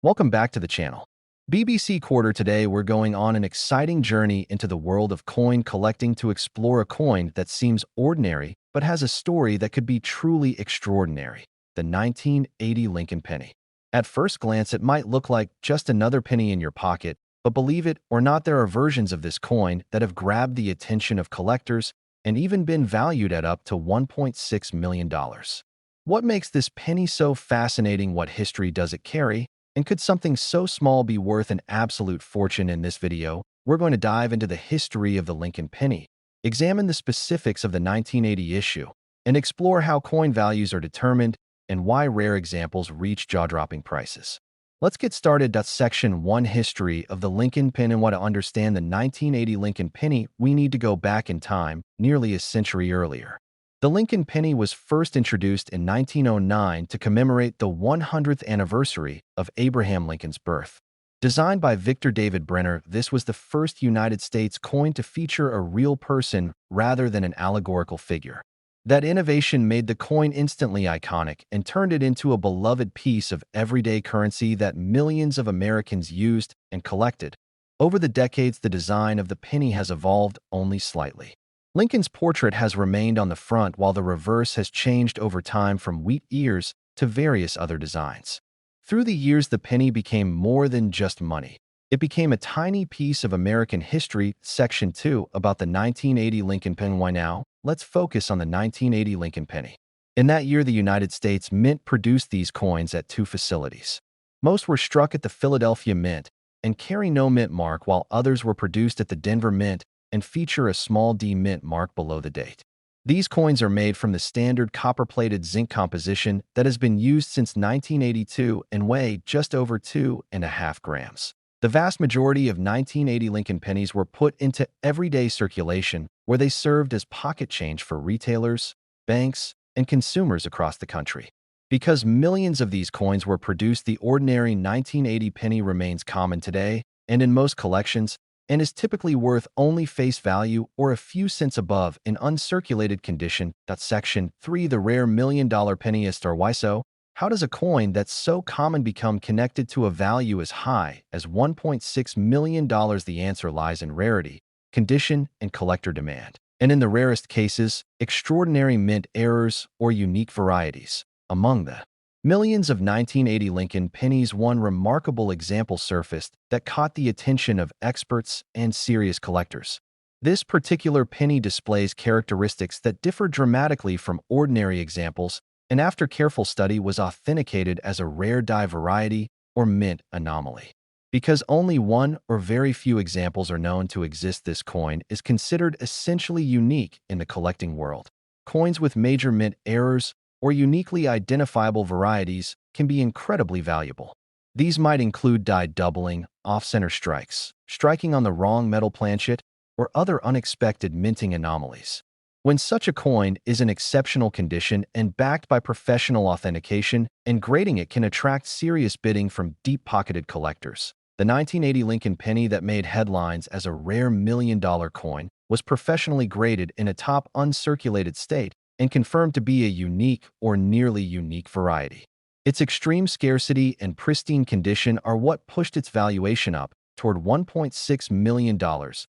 Welcome back to the channel. BBC Quarter today we're going on an exciting journey into the world of coin collecting to explore a coin that seems ordinary but has a story that could be truly extraordinary, the 1980 Lincoln penny. At first glance it might look like just another penny in your pocket, but believe it or not there are versions of this coin that have grabbed the attention of collectors and even been valued at up to $1.6 million. What makes this penny so fascinating? What history does it carry? And could something so small be worth an absolute fortune? In this video, we're going to dive into the history of the Lincoln penny, examine the specifics of the 1980 issue, and explore how coin values are determined and why rare examples reach jaw-dropping prices. Let's get started. Section 1: History of the Lincoln penny. And to understand the 1980 Lincoln penny, we need to go back in time, nearly a century earlier. The Lincoln penny was first introduced in 1909 to commemorate the 100th anniversary of Abraham Lincoln's birth. Designed by Victor David Brenner, this was the first United States coin to feature a real person rather than an allegorical figure. That innovation made the coin instantly iconic and turned it into a beloved piece of everyday currency that millions of Americans used and collected. Over the decades, the design of the penny has evolved only slightly. Lincoln's portrait has remained on the front while the reverse has changed over time from wheat ears to various other designs. Through the years, the penny became more than just money. It became a tiny piece of American history. Section 2: About the 1980 Lincoln penny. Why now? Let's focus on the 1980 Lincoln penny. In that year, the United States Mint produced these coins at two facilities. Most were struck at the Philadelphia Mint and carry no mint mark, while others were produced at the Denver Mint and feature a small D mint mark below the date. These coins are made from the standard copper-plated zinc composition that has been used since 1982 and weigh just over 2.5 grams. The vast majority of 1980 Lincoln pennies were put into everyday circulation, where they served as pocket change for retailers, banks, and consumers across the country. Because millions of these coins were produced, the ordinary 1980 penny remains common today and in most collections, and is typically worth only face value or a few cents above in uncirculated condition. Section 3: The rare $1,000,000 penny. Why so? How does a coin that's so common become connected to a value as high as $1.6 million? The answer lies in rarity, condition, and collector demand. And in the rarest cases, extraordinary mint errors or unique varieties. Among the millions of 1980 Lincoln pennies, one remarkable example surfaced that caught the attention of experts and serious collectors. This particular penny displays characteristics that differ dramatically from ordinary examples, and after careful study was authenticated as a rare die variety or mint anomaly. Because only one or very few examples are known to exist, this coin is considered essentially unique in the collecting world. Coins with major mint errors or uniquely identifiable varieties can be incredibly valuable. These might include die doubling, off-center strikes, striking on the wrong metal planchet, or other unexpected minting anomalies. When such a coin is in exceptional condition and backed by professional authentication, and grading it can attract serious bidding from deep-pocketed collectors. The 1980 Lincoln penny that made headlines as a rare $1,000,000 coin was professionally graded in a top uncirculated state and confirmed to be a unique or nearly unique variety. Its extreme scarcity and pristine condition are what pushed its valuation up toward $1.6 million.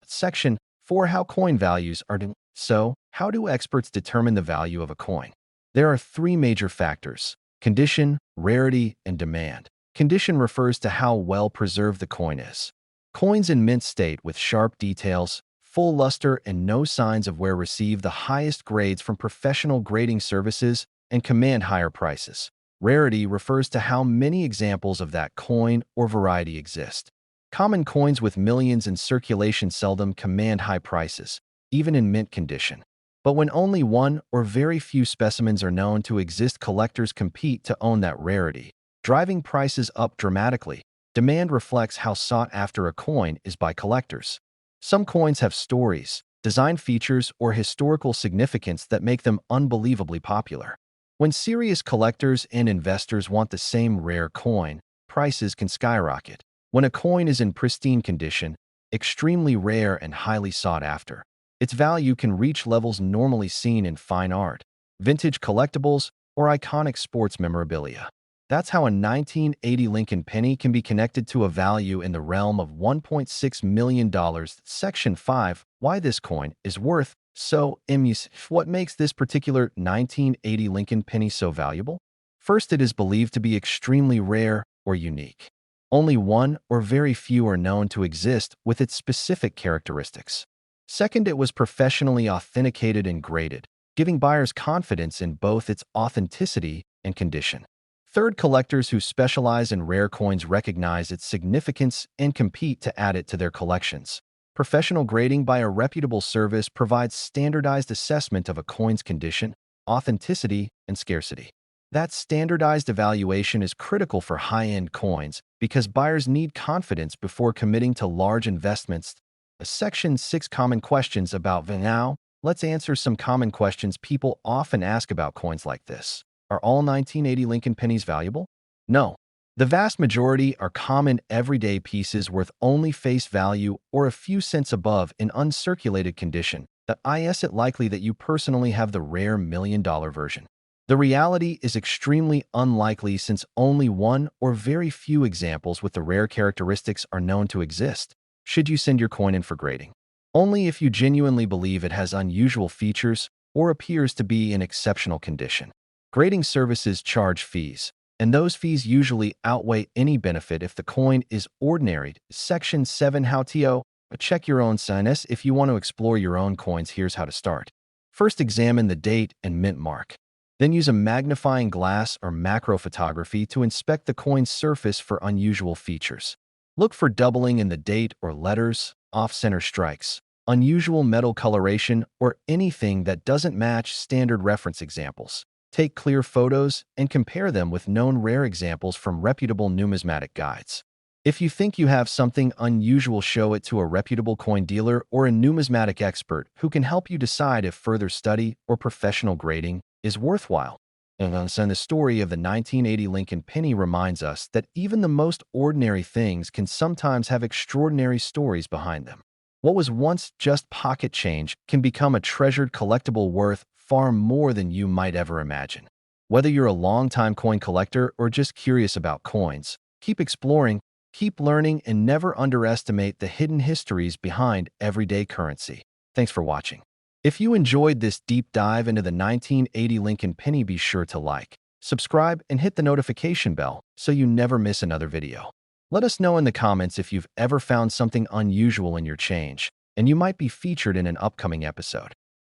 Section 4: How coin values are determined. So, how do experts determine the value of a coin? There are three major factors: condition, rarity, and demand. Condition refers to how well preserved the coin is. Coins in mint state with sharp details, full luster, and no signs of wear receive the highest grades from professional grading services and command higher prices. Rarity refers to how many examples of that coin or variety exist. Common coins with millions in circulation seldom command high prices, even in mint condition. But when only one or very few specimens are known to exist, collectors compete to own that rarity, driving prices up dramatically. Demand reflects how sought after a coin is by collectors. Some coins have stories, design features, or historical significance that make them unbelievably popular. When serious collectors and investors want the same rare coin, prices can skyrocket. When a coin is in pristine condition, extremely rare and highly sought after, its value can reach levels normally seen in fine art, vintage collectibles, or iconic sports memorabilia. That's how a 1980 Lincoln penny can be connected to a value in the realm of $1.6 million. Section 5. Why this coin is worth so immense. What makes this particular 1980 Lincoln penny so valuable? First, it is believed to be extremely rare or unique. Only one or very few are known to exist with its specific characteristics. Second, it was professionally authenticated and graded, giving buyers confidence in both its authenticity and condition. Third, collectors who specialize in rare coins recognize its significance and compete to add it to their collections. Professional grading by a reputable service provides standardized assessment of a coin's condition, authenticity, and scarcity. That standardized evaluation is critical for high-end coins because buyers need confidence before committing to large investments. Section 6. Common questions about value. Now, let's answer some common questions people often ask about coins like this. Are all 1980 Lincoln pennies valuable? No. The vast majority are common everyday pieces worth only face value or a few cents above in uncirculated condition. Is it likely that you personally have the rare million-dollar version? The reality is extremely unlikely since only one or very few examples with the rare characteristics are known to exist. Should you send your coin in for grading? Only if you genuinely believe it has unusual features or appears to be in exceptional condition. Grading services charge fees, and those fees usually outweigh any benefit if the coin is ordinary. Section 7. How to check your own sinus. If you want to explore your own coins, here's how to start. First, examine the date and mint mark. Then use a magnifying glass or macro photography to inspect the coin's surface for unusual features. Look for doubling in the date or letters, off-center strikes, unusual metal coloration, or anything that doesn't match standard reference examples. Take clear photos and compare them with known rare examples from reputable numismatic guides. If you think you have something unusual, show it to a reputable coin dealer or a numismatic expert who can help you decide if further study or professional grading is worthwhile. And the story of the 1980 Lincoln penny reminds us that even the most ordinary things can sometimes have extraordinary stories behind them. What was once just pocket change can become a treasured collectible worth far more than you might ever imagine. Whether you're a longtime coin collector or just curious about coins, keep exploring, keep learning, and never underestimate the hidden histories behind everyday currency. Thanks for watching. If you enjoyed this deep dive into the 1980 Lincoln penny, be sure to like, subscribe, and hit the notification bell so you never miss another video. Let us know in the comments if you've ever found something unusual in your change, and you might be featured in an upcoming episode.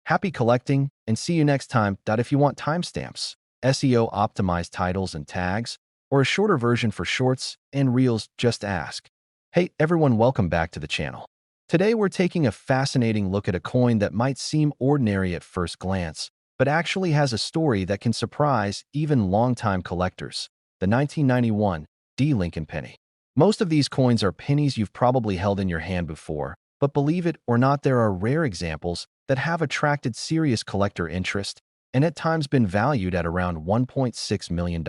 Happy collecting, and see you next time. If you want timestamps, SEO-optimized titles and tags, or a shorter version for shorts and reels, just ask. Hey everyone, welcome back to the channel. Today we're taking a fascinating look at a coin that might seem ordinary at first glance, but actually has a story that can surprise even longtime collectors. The 1991 D Lincoln penny. Most of these coins are pennies you've probably held in your hand before, but believe it or not, there are rare examples that have attracted serious collector interest and at times been valued at around $1.6 million.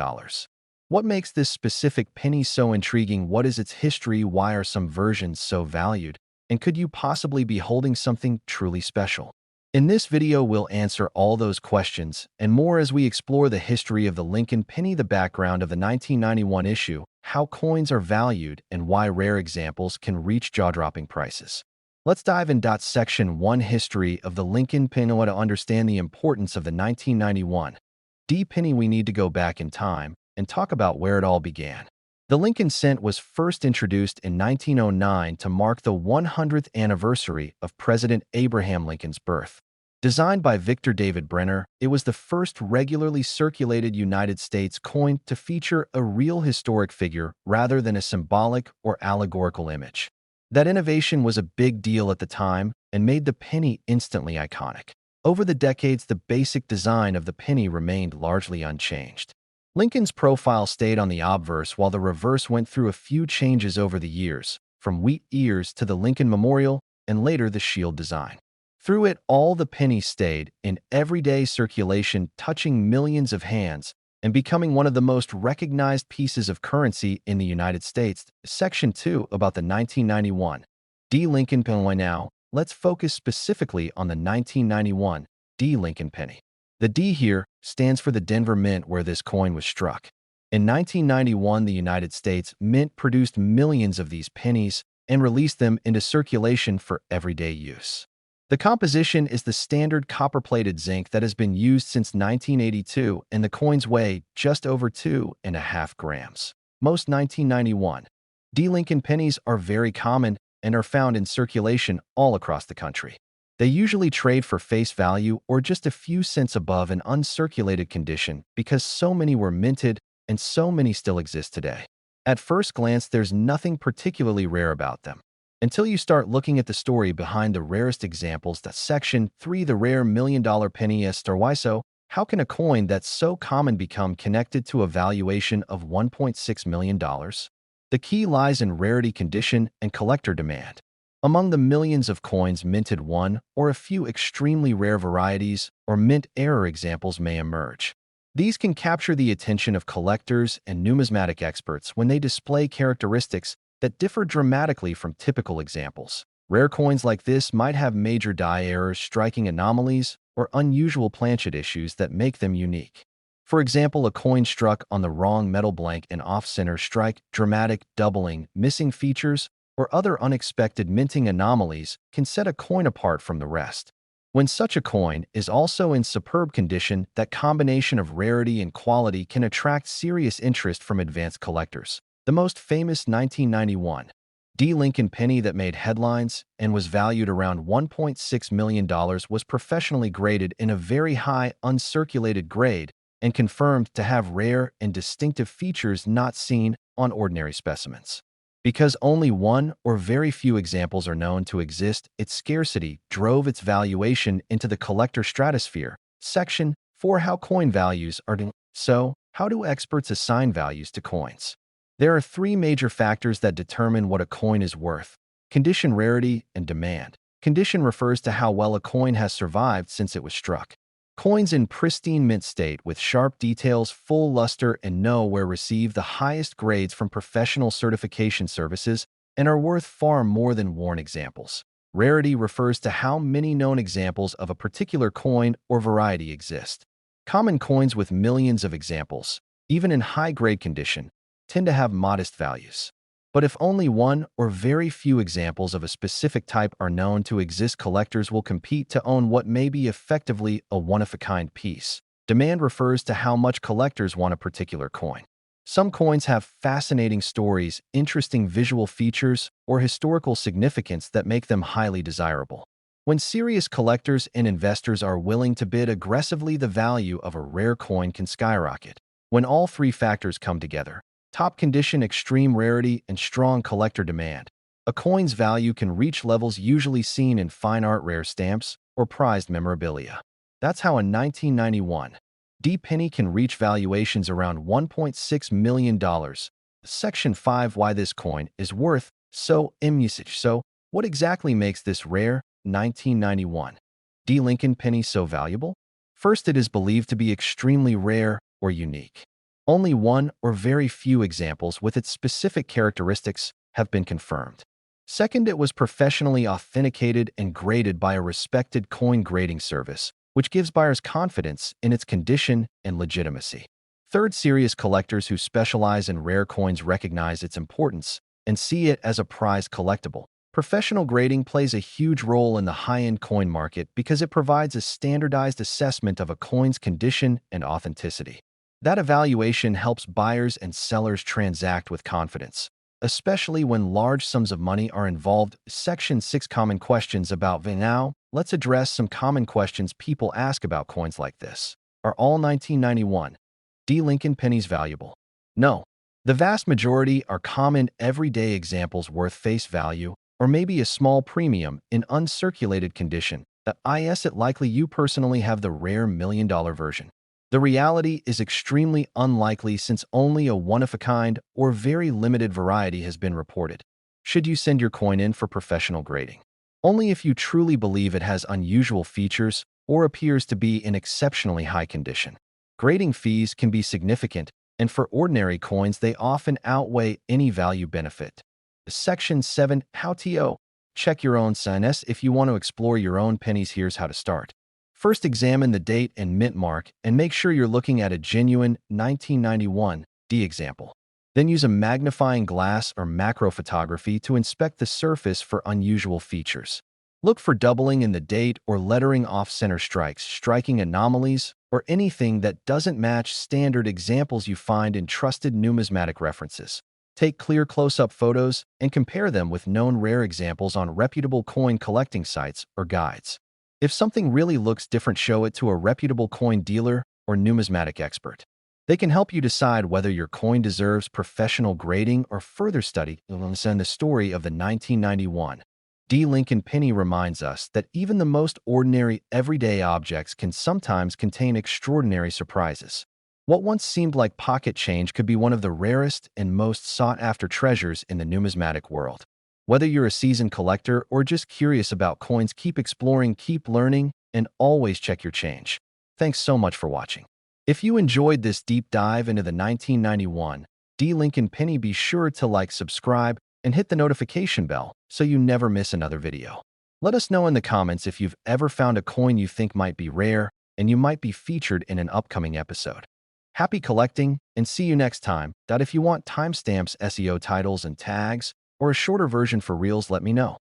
What makes this specific penny so intriguing? What is its history? Why are some versions so valued? And could you possibly be holding something truly special? In this video, we'll answer all those questions and more as we explore the history of the Lincoln penny, the background of the 1991 issue, how coins are valued, and why rare examples can reach jaw-dropping prices. Let's dive in. Section 1. History of the Lincoln penny. To understand the importance of the 1991 D penny, we need to go back in time and talk about where it all began. The Lincoln cent was first introduced in 1909 to mark the 100th anniversary of President Abraham Lincoln's birth. Designed by Victor David Brenner, it was the first regularly circulated United States coin to feature a real historic figure rather than a symbolic or allegorical image. That innovation was a big deal at the time and made the penny instantly iconic. Over the decades, the basic design of the penny remained largely unchanged. Lincoln's profile stayed on the obverse while the reverse went through a few changes over the years, from wheat ears to the Lincoln Memorial and later the shield design. Through it all, the penny stayed in everyday circulation, touching millions of hands and becoming one of the most recognized pieces of currency in the United States. Section 2. About the 1991 D Lincoln penny. Now, let's focus specifically on the 1991 D Lincoln penny. The D here stands for the Denver Mint, where this coin was struck. In 1991, the United States Mint produced millions of these pennies and released them into circulation for everyday use. The composition is the standard copper-plated zinc that has been used since 1982, and the coins weigh just over 2.5 grams. Most 1991 D. Lincoln pennies are very common and are found in circulation all across the country. They usually trade for face value or just a few cents above an uncirculated condition because so many were minted and so many still exist today. At first glance, there's nothing particularly rare about them, until you start looking at the story behind the rarest examples. Section 3, the rare $1,000,000 penny so how can a coin that's so common become connected to a valuation of $1.6 million? The key lies in rarity, condition, and collector demand. Among the millions of coins minted, one or a few extremely rare varieties or mint error examples may emerge. These can capture the attention of collectors and numismatic experts when they display characteristics that differ dramatically from typical examples. Rare coins like this might have major die errors, striking anomalies, or unusual planchet issues that make them unique. For example, a coin struck on the wrong metal blank and off-center strike, dramatic doubling, missing features, or other unexpected minting anomalies can set a coin apart from the rest. When such a coin is also in superb condition, that combination of rarity and quality can attract serious interest from advanced collectors. The most famous 1991 D. Lincoln penny that made headlines and was valued around $1.6 million was professionally graded in a very high uncirculated grade and confirmed to have rare and distinctive features not seen on ordinary specimens. Because only one or very few examples are known to exist, its scarcity drove its valuation into the collector stratosphere. Section 4, how coin values are determined. So, how do experts assign values to coins? There are three major factors that determine what a coin is worth: condition, rarity, and demand. Condition refers to how well a coin has survived since it was struck. Coins in pristine mint state with sharp details, full luster, and nowhere receive the highest grades from professional certification services and are worth far more than worn examples. Rarity refers to how many known examples of a particular coin or variety exist. Common coins with millions of examples, even in high-grade condition, tend to have modest values. But if only one or very few examples of a specific type are known to exist, collectors will compete to own what may be effectively a one-of-a-kind piece. Demand refers to how much collectors want a particular coin. Some coins have fascinating stories, interesting visual features, or historical significance that make them highly desirable. When serious collectors and investors are willing to bid aggressively, the value of a rare coin can skyrocket. When all three factors come together, top condition, extreme rarity, and strong collector demand, a coin's value can reach levels usually seen in fine art, rare stamps, or prized memorabilia. That's how a 1991 D penny can reach valuations around $1.6 million. Section 5, why this coin is worth so usage. So, what exactly makes this rare 1991 D. Lincoln penny so valuable? First, it is believed to be extremely rare or unique. Only one or very few examples with its specific characteristics have been confirmed. Second, it was professionally authenticated and graded by a respected coin grading service, which gives buyers confidence in its condition and legitimacy. Third, serious collectors who specialize in rare coins recognize its importance and see it as a prized collectible. Professional grading plays a huge role in the high-end coin market because it provides a standardized assessment of a coin's condition and authenticity. That evaluation helps buyers and sellers transact with confidence, especially when large sums of money are involved. Section 6, common questions about now. Let's address some common questions people ask about coins like this. Are all 1991 D. Lincoln pennies valuable? No. The vast majority are common everyday examples worth face value, or maybe a small premium in uncirculated condition. It likely you personally have the rare $1 million version. The reality is extremely unlikely since only a one-of-a-kind or very limited variety has been reported. Should you send your coin in for professional grading? Only if you truly believe it has unusual features or appears to be in exceptionally high condition. Grading fees can be significant, and for ordinary coins they often outweigh any value benefit. Section 7, how to check your own signs. If you want to explore your own pennies, here's how to start. First, examine the date and mint mark and make sure you're looking at a genuine 1991 D example. Then use a magnifying glass or macro photography to inspect the surface for unusual features. Look for doubling in the date or lettering off-center strikes, striking anomalies, or anything that doesn't match standard examples you find in trusted numismatic references. Take clear close-up photos and compare them with known rare examples on reputable coin collecting sites or guides. If something really looks different, show it to a reputable coin dealer or numismatic expert. They can help you decide whether your coin deserves professional grading or further study. And the story of the 1991 D. Lincoln penny reminds us that even the most ordinary, everyday objects can sometimes contain extraordinary surprises. What once seemed like pocket change could be one of the rarest and most sought-after treasures in the numismatic world. Whether you're a seasoned collector or just curious about coins, keep exploring, keep learning, and always check your change. Thanks so much for watching. If you enjoyed this deep dive into the 1991 D. Lincoln penny, be sure to like, subscribe, and hit the notification bell so you never miss another video. Let us know in the comments if you've ever found a coin you think might be rare and you might be featured in an upcoming episode. Happy collecting, and see you next time. If you want timestamps, SEO titles, and tags, or a shorter version for reels, let me know.